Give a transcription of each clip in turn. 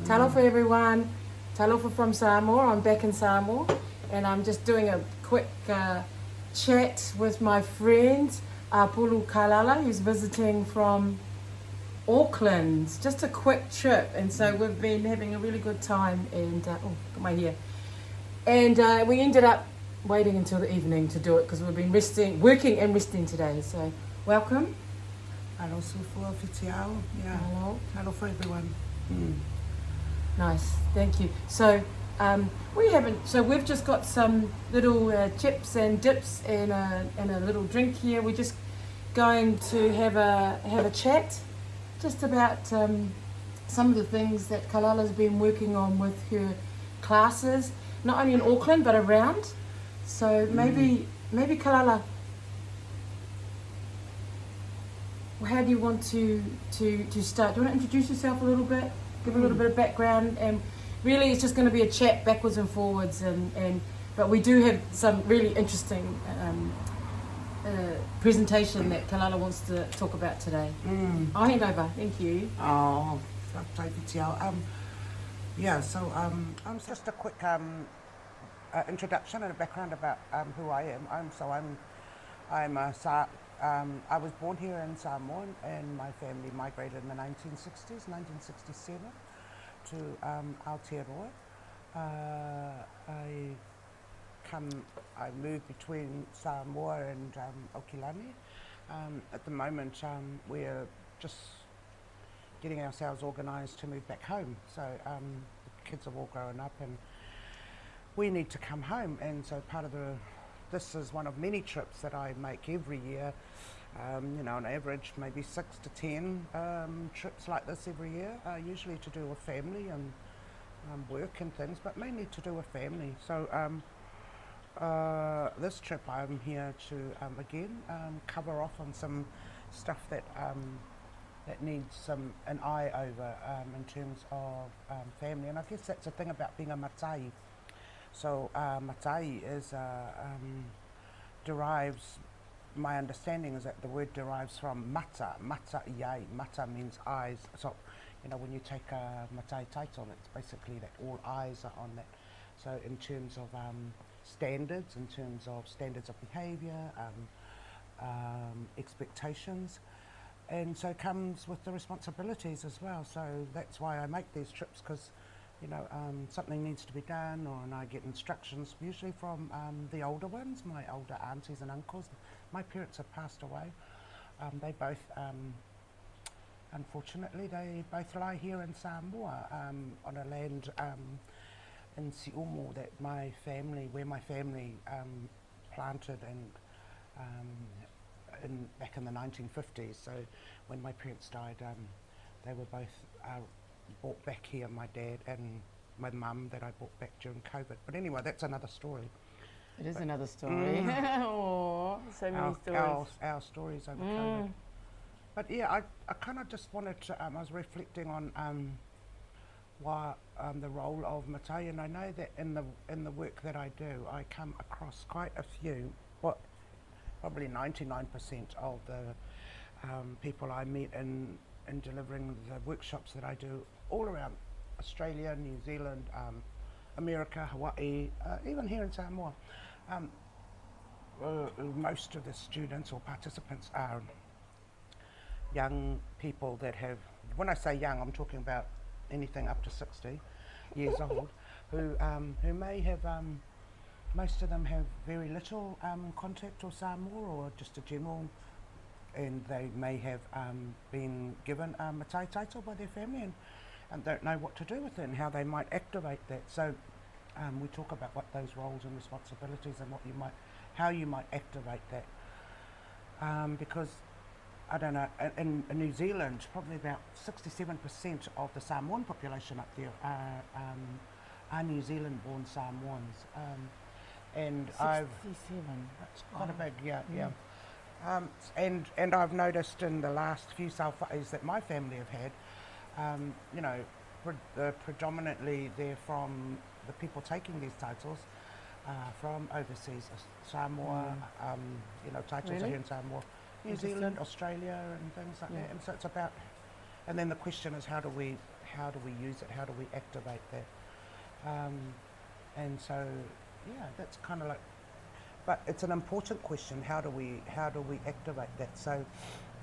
Talofa everyone, talofa from Samoa. I'm back in Samoa and I'm just doing a quick chat with my friend Apulu Kalala, who's visiting from Auckland. Just a quick trip, and so we've been having a really good time. And got my hair. And we ended up waiting until the evening to do it because we've been working and resting today. So welcome. Hello, Sufua Fitiao. Yeah. Hello. Hello for everyone. Nice, thank you. So we've just got some little chips and dips and a little drink here. We're just going to have a chat just about some of the things that Kalala's been working on with her classes, not only in Auckland but around. So maybe Kalala, how do you want to start? Do you want to introduce yourself a little bit? Give a little bit of background, and really it's just going to be a chat backwards and forwards, but we do have some really interesting presentation that Kalala wants to talk about today. I'll hand over. Thank you. Oh, yeah, so just a quick introduction and a background about who I am. I was born here in Samoa, and my family migrated in the 1960s, 1967, to Aotearoa. I moved between Samoa and Okilani. At the moment, we're just getting ourselves organised to move back home. So the kids have all grown up, and we need to come home. And so this is one of many trips that I make every year. On average, maybe 6 to 10 trips like this every year, usually to do with family and work and things, but mainly to do with family. So this trip I'm here to, again, cover off on some stuff that needs an eye over in terms of family. And I guess that's the thing about being a matai. So matai is my understanding is that the word derives from mata iai. Mata means eyes. So, when you take a matai title, it's basically that all eyes are on that. So in terms of standards of behaviour, expectations, and so comes with the responsibilities as well. So that's why I make these trips, because something needs to be done, and I get instructions usually from the older ones, my older aunties and uncles. My parents have passed away. They both, unfortunately, they both lie here in Samoa on a land in Siumo that where my family planted back in the 1950s. So when my parents died, they were both brought back here, my dad and my mum that I brought back during COVID. But anyway, that's another story. It is another story. Oh, so many stories. Our stories over COVID. But yeah, I kind of just wanted to, I was reflecting on the role of matai, and I know that in the work that I do, I come across quite a few, probably 99% of the people I meet in delivering the workshops that I do all around Australia, New Zealand, America, Hawaii, even here in Samoa. Most of the students or participants are young people that have, when I say young, I'm talking about anything up to 60 years old, who may have, most of them have very little contact with Samoa, or just a general, and they may have been given a matai title by their family and don't know what to do with it and how they might activate that. So we talk about what those roles and responsibilities and how you might activate that. Because I don't know, in New Zealand, probably about 67% of the Samoan population up there are New Zealand-born Samoans. And 67, that's quite a big, yeah. And I've noticed in the last few salwha'is that my family have had, predominantly they're from the people taking these titles from overseas, Samoa, titles are here in Samoa, New Zealand, Australia and things like that. And so it's about, and then the question is how do we how do we use it? How do we activate that? And so, yeah, that's kind of like. But it's an important question. How do we activate that? So,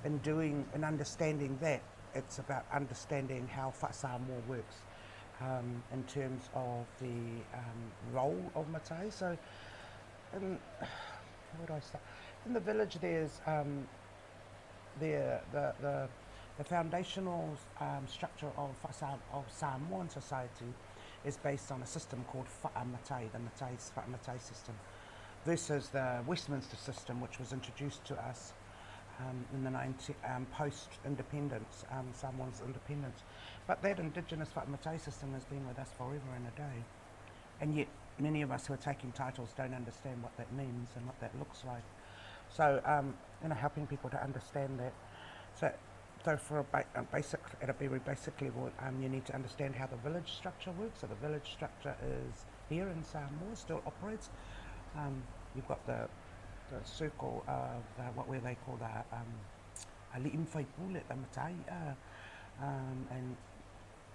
in understanding that, it's about understanding how Samoa works in terms of the role of matai. So, where do I start? In the village, there's the foundational structure of Samoan society is based on a system called matai, the matai system, versus the Westminster system, which was introduced to us in the post-independence, Samoa's independence. But that indigenous matai system has been with us forever and a day. And yet, many of us who are taking titles don't understand what that means and what that looks like. So, helping people to understand that. So for a very basic level, you need to understand how the village structure works. So the village structure is here in Samoa, still operates. You've got the circle of where they call the li'imwhaipule, the matai. And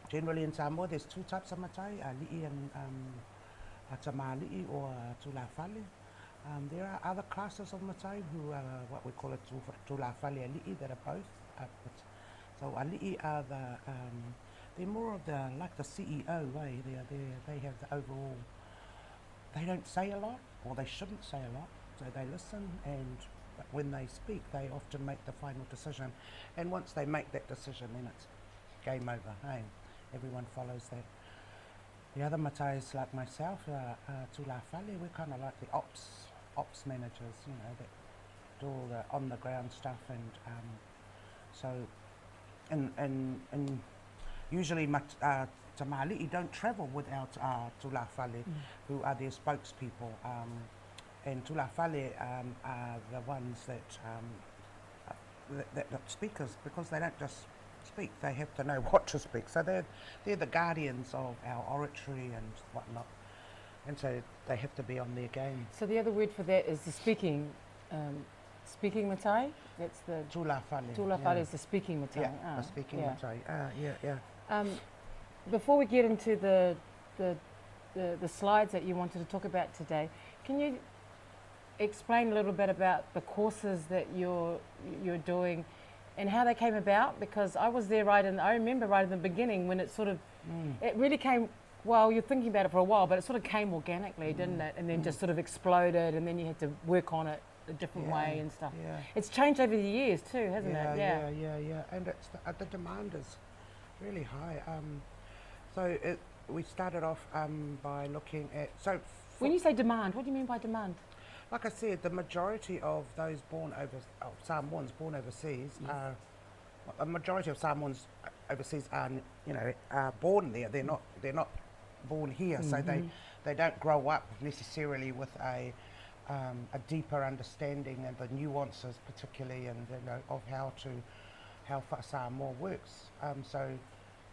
generally in Samoa, there's two types of matai, li'i and tamali'i or tulafale. There are other classes of matai who are what we call a tulafale ali'i that are both. So ali'i are they're more of like the CEO way. They have the overall. They don't say a lot, or they shouldn't say a lot. So they listen, and when they speak, they often make the final decision. And once they make that decision, then it's game over. Hey, everyone follows that. The other matais, like myself, tulafale, we're kind of like the ops managers, that do all the on the ground stuff, and usually tamali'i don't travel without tulafale, who are their spokespeople, and tulafale are the ones that speakers, because they don't just speak, they have to know what to speak. So they're the guardians of our oratory and whatnot, and so they have to be on their game. So the other word for that is the speaking matai. That's the Tulafale. Tulafale is the speaking matai. Yeah, the speaking matai. Before we get into the slides that you wanted to talk about today, can you explain a little bit about the courses that you're doing and how they came about? Because I was there I remember right in the beginning when it sort of, it really came, well, you're thinking about it for a while, but it sort of came organically, didn't it? And then just sort of exploded, and then you had to work on it a different way and stuff. Yeah. It's changed over the years too, hasn't it? Yeah. And it's the demand is really high. We started off by looking at, when you say demand, what do you mean by demand? like I said, the majority of those Samoans born overseas are, a majority of Samoans overseas are born there. They're not born here, so they don't grow up necessarily with a deeper understanding and the nuances, particularly, and of how Samoa works. So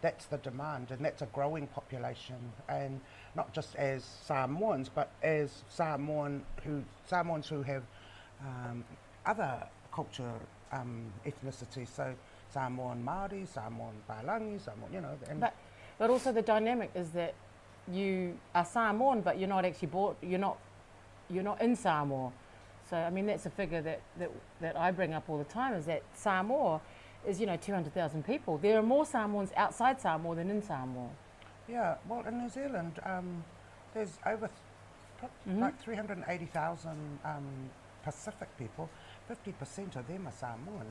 that's the demand, and that's a growing population, and not just as Samoans, but as Samoans who have other culture ethnicities. So Samoan Māori, Samoan Palangi, Samoan, But also the dynamic is that you are Samoan, but you're not actually you're not in Samoa. So I mean that's a figure that I bring up all the time, is that Samoa is 200,000 people. There are more Samoans outside Samoa than in Samoa. Yeah, well in New Zealand there's over like 380,000 Pacific people. 50% of them are Samoan.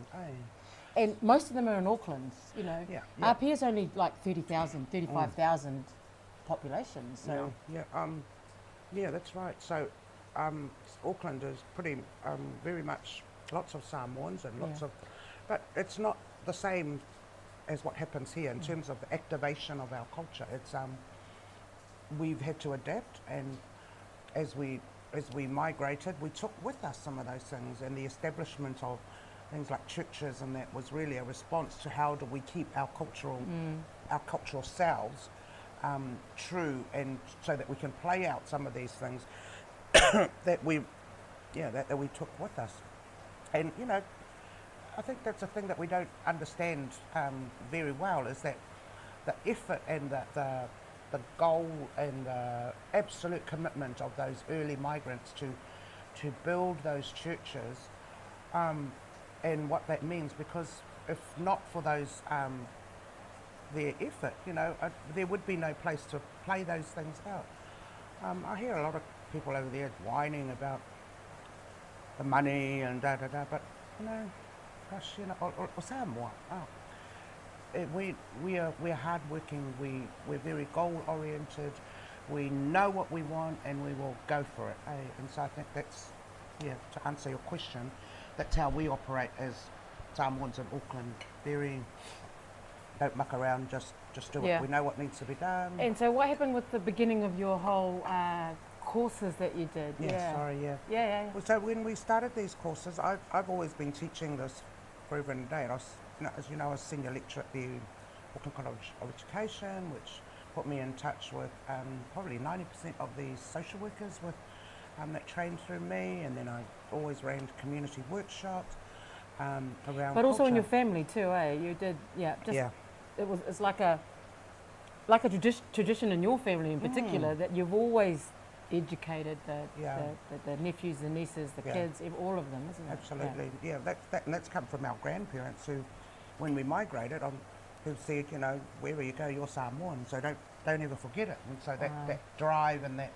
And most of them are in Auckland, Yeah. RP is only like 30,000, 35,000 population. So yeah, that's right. So Auckland is pretty very much lots of Samoans and lots of, but it's not the same as what happens here in terms of the activation of our culture. It's we've had to adapt, and as we migrated, we took with us some of those things, and the establishment of things like churches, and that was really a response to how do we keep our cultural selves true, and so that we can play out some of these things that we took with us. And I think that's a thing that we don't understand very well, is that the effort and the goal and the absolute commitment of those early migrants to build those churches, and what that means, because if not for those their effort, there would be no place to play those things out. I hear a lot of people over there whining about the money and da-da-da, but, gosh, o Samoa, we're hardworking, we're very goal-oriented, we know what we want and we will go for it. And so I think that's, to answer your question, that's how we operate as Samoans in Auckland. Don't muck around, just do it. We know what needs to be done. And so what happened with the beginning of your whole courses that you did? Yeah. Well, so when we started these courses, I've always been teaching this forever and a day. And I was, as you know, I was senior lecturer at the Auckland College of Education, which put me in touch with probably 90% of the social workers that trained through me. And then I always ran community workshops around But also culture. in your family too, You did, It's like a tradition in your family in particular that you've always educated the nephews, the nieces, the kids, all of them, isn't it? Absolutely, and that's come from our grandparents who, when we migrated, who said, wherever you go, you're Samoan, so don't ever forget it. And so that drive and that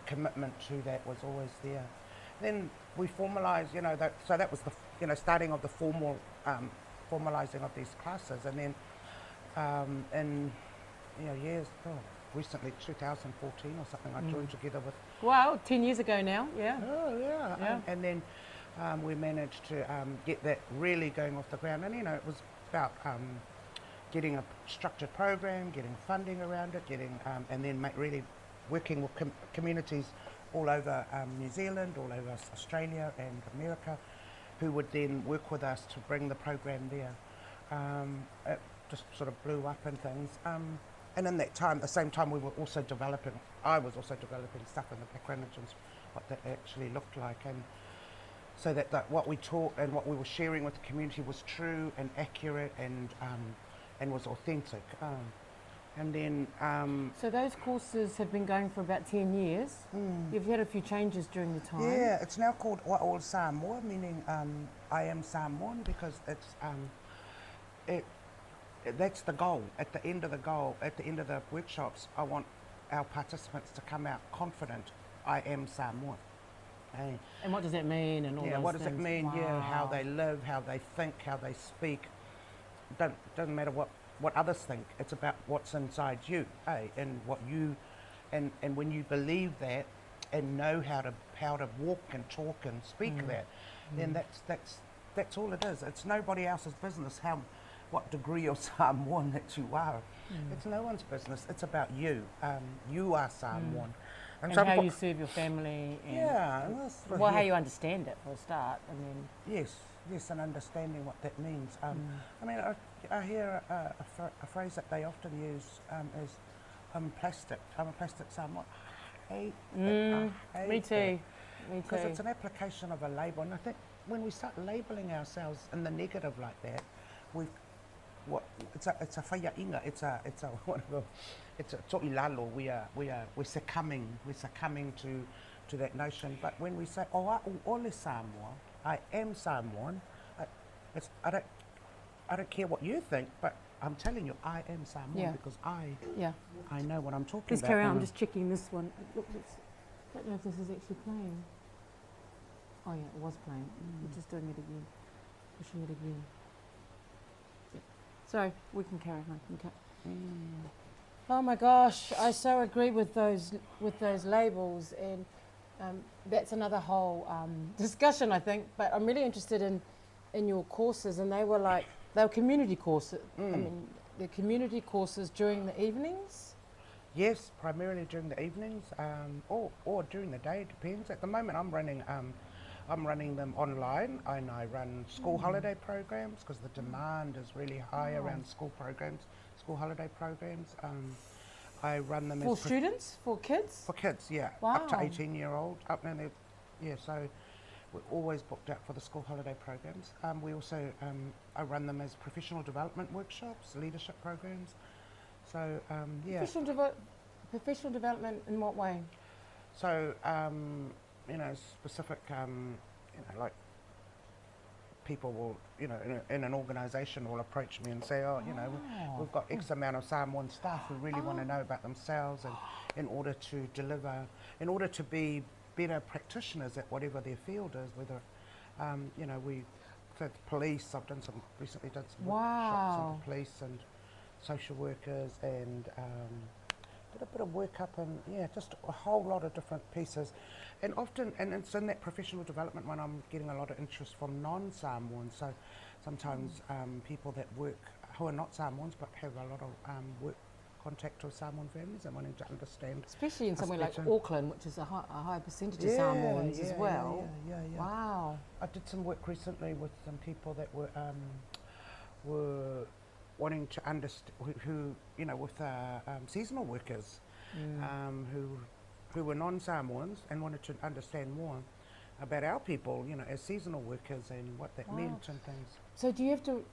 commitment to that was always there. Then we formalised, so that was the starting of the formalising of these classes, and then in recently 2014 or something, I joined together with. Wow, 10 years ago now, yeah. Oh yeah. And then we managed to get that really going off the ground, and it was about getting a structured program, getting funding around it, and then really working with communities all over New Zealand, all over Australia and America, who would then work with us to bring the program there. It just sort of blew up and things. And in that time, at the same time, I was also developing stuff in the background in terms of what that actually looked like. And so that what we taught and what we were sharing with the community was true and accurate and was authentic. And then... so those courses have been going for about 10 years. You've had a few changes during the time. Yeah, it's now called Wa'ol Samoa, meaning I am Samoan, because that's the goal. At the end of the workshops, I want our participants to come out confident, I am Samoan. Hey. And what does that mean and all those what does things? it mean? Wow. Yeah, how they live, how they think, how they speak. Doesn't matter what others think. It's about what's inside you, and what you, and when you believe that and know how to walk and talk and speak that, then that's all it is. It's nobody else's business what degree of Samoan that you are. It's no one's business. It's about you. You are Samoan. And so how you serve your family. And how you understand it for a start. And then yes, and understanding what that means. I mean, I hear a phrase that they often use is, I'm plastic. I'm a plastic Samoan. I hate that. Me too. Because it's an application of a label, and I think when we start labeling ourselves in the negative like that, it's a whaiainga. It's a to'ilalo. We're succumbing to that notion. But when we say ole Samoa, I am Samoan, I don't care what you think, but I'm telling you, I am Samoan because I know what I'm talking about. Please carry on. I'm just checking this one. Look, I don't know if this is actually playing. Oh yeah, it was playing. We're just doing it again, pushing it again. So we can carry on. Okay. Oh my gosh, I so agree with those labels, and that's another whole discussion, I think. But I'm really interested in your courses, and they were community courses. I mean, the community courses during the evenings. Yes, primarily during the evenings, or during the day. It depends. At the moment, I'm running them online, and I run school holiday programs because the demand is really high around school holiday programs. I run them for students, for kids. For kids, yeah, wow. up to 18-year-old, up and so we're always booked out for the school holiday programs. We also, I run them as professional development workshops, leadership programs. So, yeah. Professional development in what way? So, specific, like people will, in an organisation will approach me and say, we've got X amount of Samoan staff who really want to know about themselves, and in order to deliver, in order to be better practitioners at whatever their field is, whether, for the police, recently did some workshops on the police and social workers, and did a bit of work up in, just a whole lot of different pieces. And often, and it's in that professional development when I'm getting a lot of interest from non-Samoans. So sometimes people that work, who are not Samoans but have a lot of work contact with Samoan families and wanting to understand. Especially in somewhere like Auckland, which is a high percentage of Samoans as well. Yeah. Wow. I did some work recently with some people that were wanting to understand, who with seasonal workers, who were non-Samoans and wanted to understand more about our people, as seasonal workers and what that meant and things. So do you have to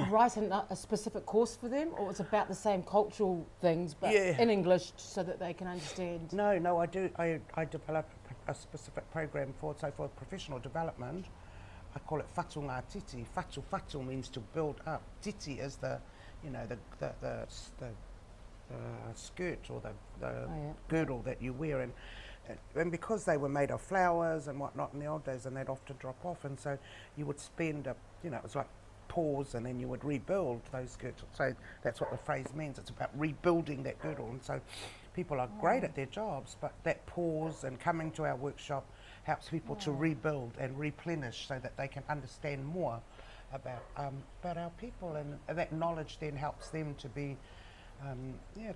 write a specific course for them, or it's about the same cultural things but in English so that they can understand? No, I do. I develop a specific program for professional development. I call it whatu ngā titi. Whatu means to build up. Titi is the skirt or the girdle that you wear, and because they were made of flowers and whatnot in the old days, and they'd often drop off, and so you would spend it was like pause, and then you would rebuild those girdles. So that's what the phrase means. It's about rebuilding that girdle, and so people are great at their jobs, but that pause and coming to our workshop helps people to rebuild and replenish so that they can understand more about our people, and that knowledge then helps them to be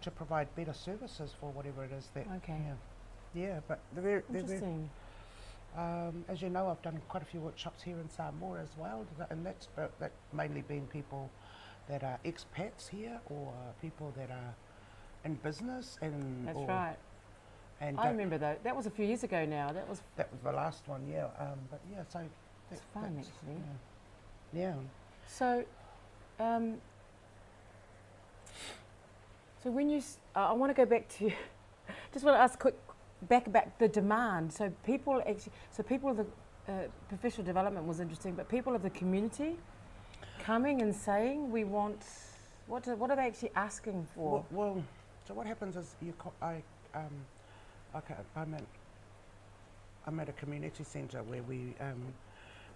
to provide better services for whatever it is that. But they're Interesting. as you know, I've done quite a few workshops here in Samoa as well, and that's mainly been people that are expats here, or people that are in business, and that's right. And I remember that was a few years ago now. That was the last one, but so it's fun actually. Yeah. So, so when you, I want to go back to, just want to ask back about the demand. So people of the professional development was interesting, but people of the community coming and saying we want, what are they actually asking for? Well, so what happens is I'm at a community centre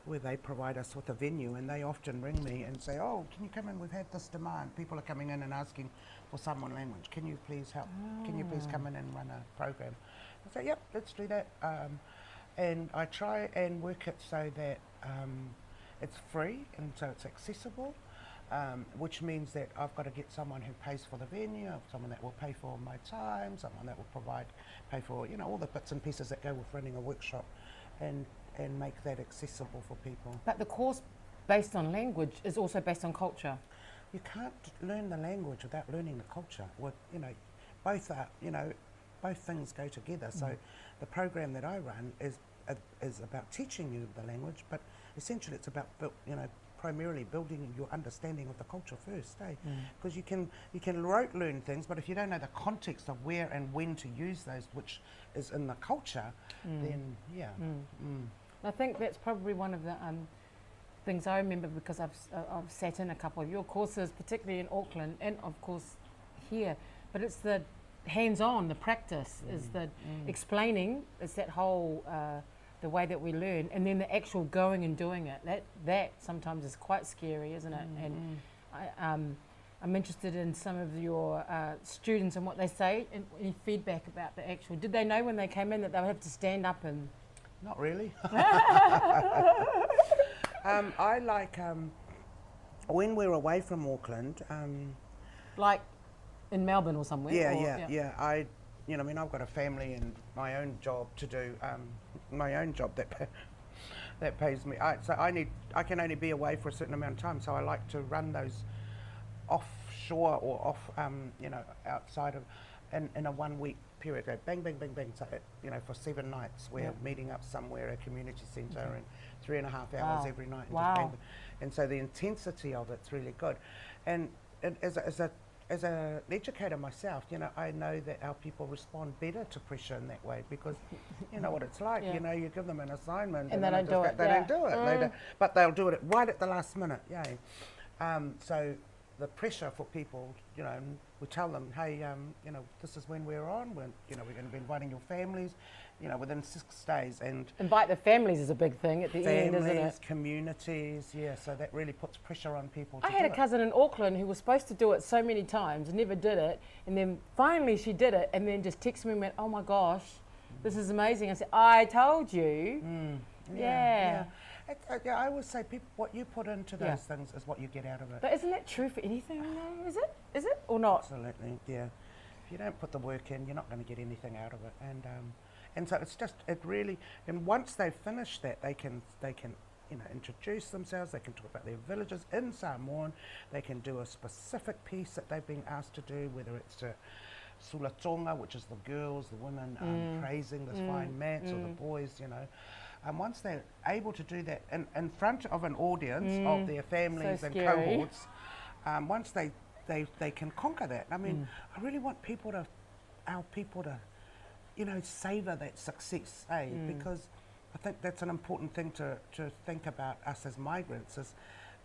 where they provide us with a venue, and they often ring me and say, "Oh, can you come in? We've had this demand. People are coming in and asking for Samoan language. Can you please help? Can you please come in and run a program?" I say, "Yep, let's do that." And I try and work it so that it's free and so it's accessible. Which means that I've got to get someone who pays for the venue, someone that will pay for my time, someone that will pay for all the bits and pieces that go with running a workshop, and make that accessible for people. But the course based on language is also based on culture. You can't learn the language without learning the culture. Both things go together. So the program that I run is about teaching you the language, but essentially it's about primarily building your understanding of the culture first, because you can rote learn things, but if you don't know the context of where and when to use those, which is in the culture, then I think that's probably one of the things I remember, because I've sat in a couple of your courses, particularly in Auckland and of course here, but it's the hands-on, the practice, is the explaining, it's that whole the way that we learn, and then the actual going and doing it. That sometimes is quite scary, isn't it? And I'm interested in some of your students and what they say, and any feedback about the actual. Did they know when they came in that they would have to stand up and? Not really. I like when we're away from Auckland. Like in Melbourne or somewhere. Yeah. I've got a family and my own job to do. My own job that pays me. I can only be away for a certain amount of time, so I like to run those offshore or off, outside of in a 1 week period, go bang, bang, bang, bang, so for 7 nights, we're meeting up somewhere, a community centre, and 3.5 hours every night. And just bang, bang. And so the intensity of it's really good. And as an educator myself, I know that our people respond better to pressure in that way, because you know what it's like. You give them an assignment and they don't do it. They don't do it. But they'll do it right at the last minute. So the pressure for people, we tell them, hey, this is when we're on. We're going to be inviting your families, within 6 days. And invite the families is a big thing at the end, isn't it? Communities, so that really puts pressure on people. I had a cousin in Auckland who was supposed to do it so many times and never did it, and then finally she did it, and then just texted me and went, oh my gosh, this is amazing. I said, I told you. I always say, people, what you put into those things is what you get out of it. But isn't that true for anything? Is it? Is it or not? Absolutely, yeah. If you don't put the work in, you're not going to get anything out of it. And so it's just, it really, and once they've finished that, they can introduce themselves, they can talk about their villages in Samoan, they can do a specific piece that they've been asked to do, whether it's to Sulatonga, which is the girls, the women praising this fine mats, or the boys, And once they're able to do that in front of an audience of their families and cohorts, once they can conquer that. I mean, I really want our people to, savour that success, because I think that's an important thing to think about us as migrants,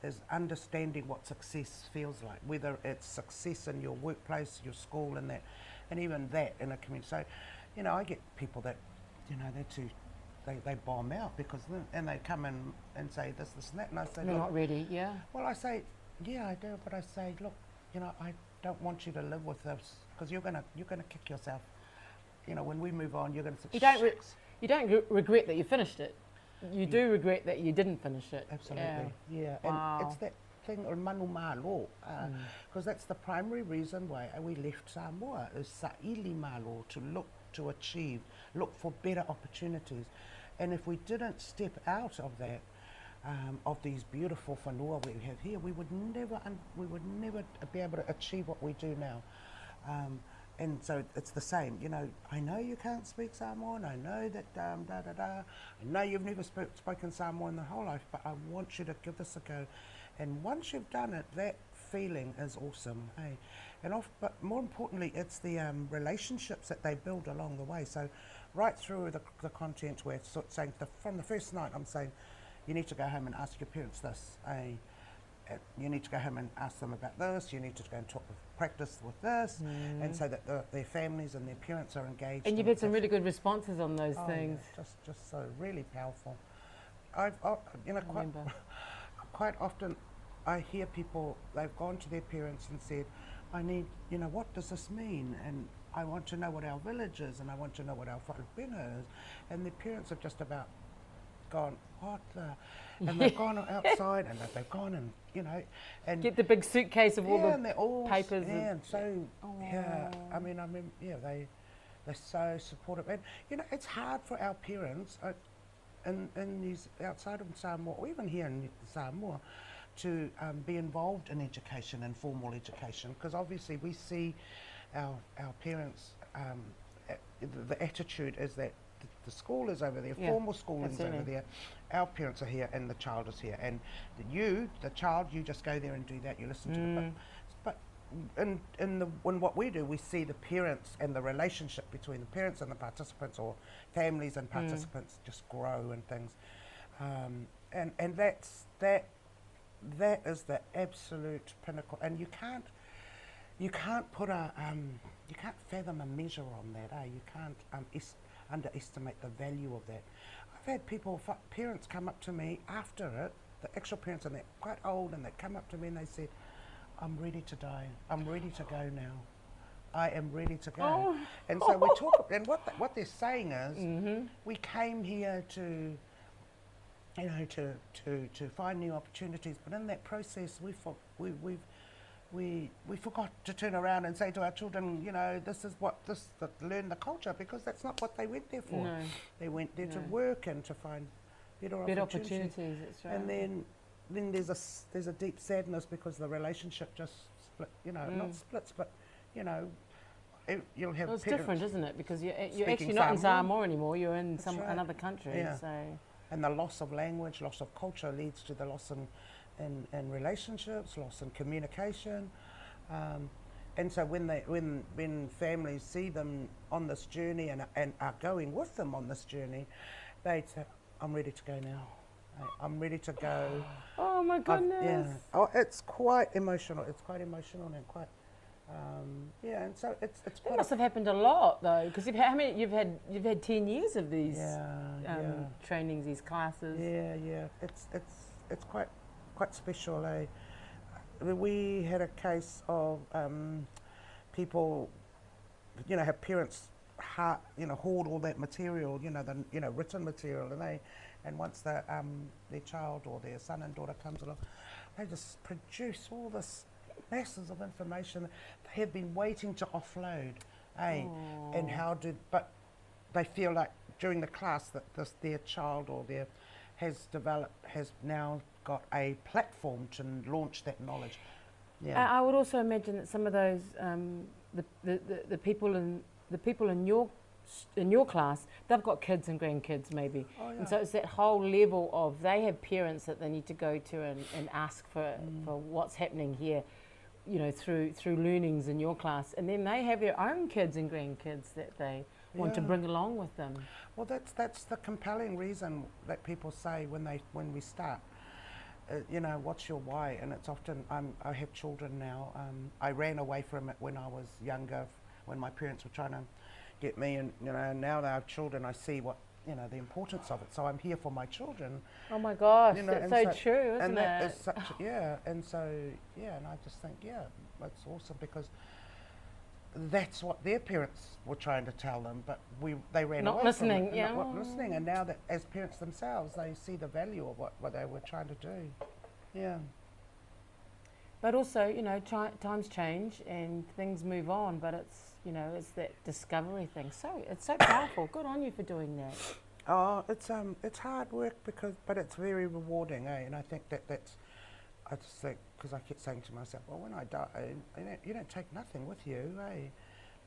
is understanding what success feels like, whether it's success in your workplace, your school, and that, and even that in a community. So, I get people that, they're too. They bomb out because and they come in and say this, and that, and I say, they're not ready. Well, I say, I do, but I say, look, I don't want you to live with this, because you're gonna kick yourself. When we move on, you're gonna say, you don't regret that you finished it. You do regret that you didn't finish it. Absolutely, Wow. And it's that thing of manu malo, because that's the primary reason why we left Samoa, is sa'ili malo, to achieve, look for better opportunities. And if we didn't step out of that, of these beautiful whanua we have here, we would never be able to achieve what we do now. And so it's the same, I know you can't speak Samoan, I know that I know you've never spoken Samoan the whole life, but I want you to give this a go. And once you've done it, that feeling is awesome, hey? But more importantly, it's the relationships that they build along the way. So right through the content, we're saying from the first night, I'm saying, you need to go home and ask your parents this. You need to go home and ask them about this. You need to go and practice with this, and so that their families and their parents are engaged. And you've had some really good responses on those things. Yeah, just so really powerful. Quite often, I hear people, they've gone to their parents and said, I need, what does this mean? And I want to know what our village is, and I want to know what our wharepena is. And the parents have just about gone, what the? And they've gone outside, and they've gone and, and get the big suitcase of all the and they're all, papers. And so, I mean, they're so supportive. And, it's hard for our parents outside of Samoa, or even here in Samoa, to be involved in education and formal education, because obviously we see our parents, the attitude is that the school is over there, formal schooling is over there, our parents are here and the child is here, and the child, you just go there and do that, you listen to them. But in what we do, we see the parents and the relationship between the parents and the participants, or families and participants, just grow and things, and that is the absolute pinnacle, and you can't put you can't fathom a measure on that. You can't underestimate the value of that. I've had parents come up to me after it, the actual parents, and they're quite old, and they come up to me and they said, I'm ready to die. I'm ready to go now. I am ready to go. Oh. And so we talk, and what they're saying is, we came here to find new opportunities, but in that process, we forgot to turn around and say to our children, this is learn the culture, because that's not what they went there for. No. They went there to work and to find better opportunities. That's right. And then there's a deep sadness because the relationship just split. Not splits, but you'll have Well, it's parents different, isn't it? Because you're speaking actually not in Samoan. Samoa anymore. You're in That's right. another country. Yeah. So And the loss of language, loss of culture leads to the loss in relationships, loss in communication. And so when families see them on this journey and are going with them on this journey, they say, I'm ready to go now. I'm ready to go. oh my goodness. Yeah. Oh, it's quite emotional. It's quite emotional and quite, yeah. And so it's That quite. must have happened a lot though, because you've had 10 years of these trainings, these classes. Yeah. It's quite special, eh? We had a case of people, have parents hoard all that material, the written material, and once their child or their son and daughter comes along, they just produce all this masses of information they have been waiting to offload, eh? And but they feel like during the class that their child or their has now got a platform to launch that knowledge. Yeah. I would also imagine that some of those the people in your class, they've got kids and grandkids maybe, and so it's that whole level of they have parents that they need to go to and ask for what's happening here, through learnings in your class, and then they have their own kids and grandkids that they want to bring along with them. Well, that's the compelling reason that people say when we start. What's your why? And it's often I have children now. I ran away from it when I was younger, when my parents were trying to get me, and now that I have children, I see what the importance of it. So I'm here for my children. Oh my gosh, that's so true, isn't and it? that is such and so and I just think it's awesome because that's what their parents were trying to tell them, but they ran Not away listening, from it, yeah. not listening, and now that as parents themselves, they see the value of what they were trying to do. Yeah. But also, times change and things move on, but it's that discovery thing. So it's so powerful. Good on you for doing that. Oh, it's hard work but it's very rewarding, eh? And I think I just think, because I keep saying to myself, well, when I die, you don't take nothing with you, eh?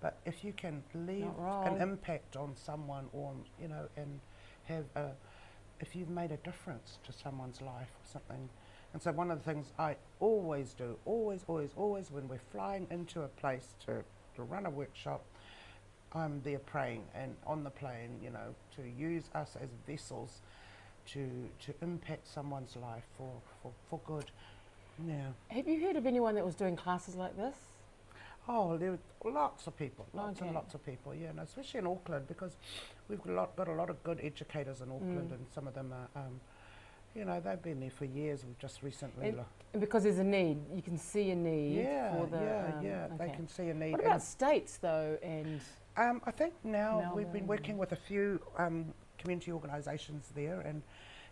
But if you can leave an impact on someone, or and have if you've made a difference to someone's life or something. And so one of the things I always do, always, when we're flying into a place to run a workshop, I'm there praying and on the plane, to use us as vessels to impact someone's life for good. Yeah. Have you heard of anyone that was doing classes like this? Oh, there were lots of people, lots Okay. and lots of people, and especially in Auckland, because we've got a lot of good educators in Auckland, and some of them are, they've been there for years. We've just recently. And because there's a need, you can see a need for the. They can see a need. What about states though? And I think now we've been Melbourne. working with a few community organisations there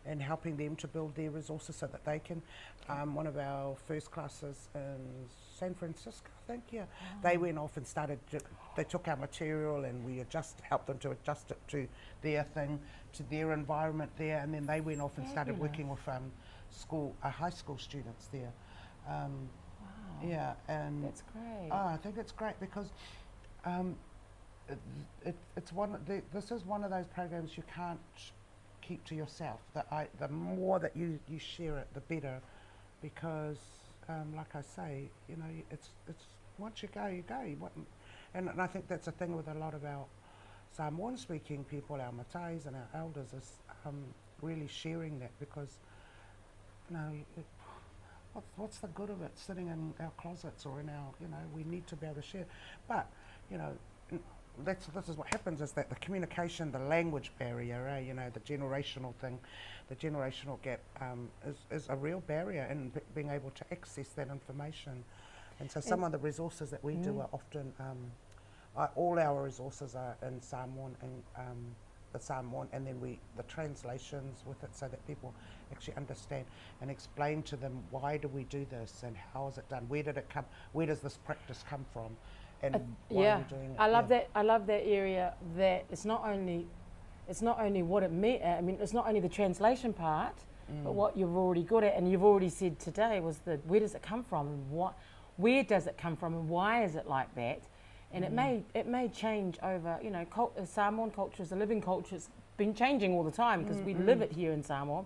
and helping them to build their resources so that they can. One of our first classes in San Francisco, I think, they went off and they took our material and we helped them to adjust it to their thing, to their environment there, and then they went off and started working with high school students there. Yeah, and that's great. I think it's great because this is one of those programs you can't keep to yourself. The more that you share it, the better, because like I say, it's once you go, you go. And I think that's a thing with a lot of our Samoan speaking people, our matais and our elders, is really sharing that, because what's the good of it sitting in our closets or in our, we need to be able to share. But, this is what happens, is that the communication, the language barrier, the generational thing, the generational gap is a real barrier in being able to access that information. And so some of the resources that we do are often, all our resources are in Samoan and the Samoan, and then the translations with it, so that people actually understand and explain to them, why do we do this and how is it done? Where did it come? Where does this practice come from? And why are we doing it? I love that. I love that area. That it's not only what it meant. I mean, it's not only the translation part, but what you've already got at, and you've already said today was where does it come from, and where does it come from, and why is it like that, And it may change over, you know, Samoan culture is a living culture. It's been changing all the time because we live it here in Samoa.